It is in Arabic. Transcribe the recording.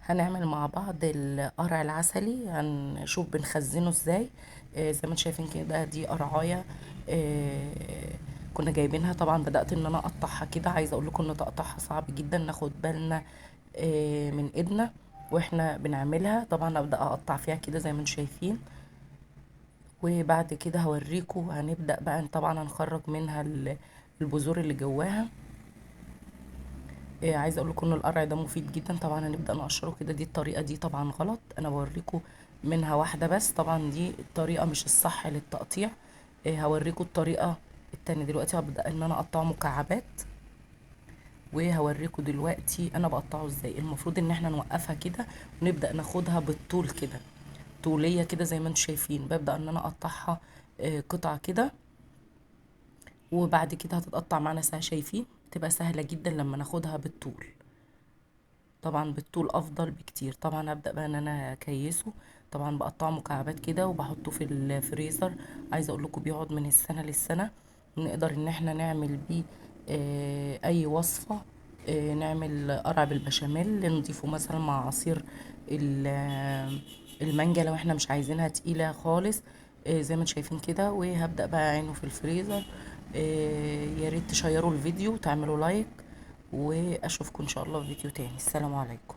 هنعمل مع بعض القرع العسلي، هنشوف بنخزنه ازاي. زي ما انتم شايفين كده دي قرعايه. كنا جايبينها، طبعا بدأت ان انا اقطعها كده. عايزه اقول لكم ان تقطعها صعب جدا، ناخد بالنا من ايدنا واحنا بنعملها. طبعا ابدأ اقطع فيها كده زي ما انتم شايفين، وبعد كده هوريكم. هنبدأ بقى طبعا هنخرج منها البذور اللي جواها. عايزه اقول لكم ان القرع ده مفيد جدا. طبعا هنبدا نقشره كده، دي الطريقه دي طبعا غلط، انا بوريكم منها واحده بس. طبعا دي الطريقه مش الصح للتقطيع. هوريكم الطريقه التانية. دلوقتي هبدا ان انا اقطعه مكعبات، وهوريكم دلوقتي انا بقطعه ازاي. المفروض ان احنا نوقفها كده ونبدا ناخدها بالطول كده، طوليه كده زي ما انتم شايفين. ببدا ان انا اقطعها قطع كده، وبعد كده هتتقطع معانا سهل. شايفين تبقى سهله جدا لما ناخدها بالطول. طبعا بالطول افضل بكتير. طبعا هبدأ بقى ان انا اكيسه. طبعا بقطعه مكعبات كده وبحطه في الفريزر. عايزه اقول لكم بيقعد من السنه للسنه. نقدر ان احنا نعمل بيه اي وصفه. نعمل قرع بالبشاميل، نضيفه مثلا مع عصير المانجا لو احنا مش عايزينها تقيله خالص. زي ما انتم شايفين كده. وهبدأ بقى اعينه في الفريزر. يا ريت تشيروا الفيديو وتعملوا لايك، واشوفكم ان شاء الله في فيديو تاني. السلام عليكم.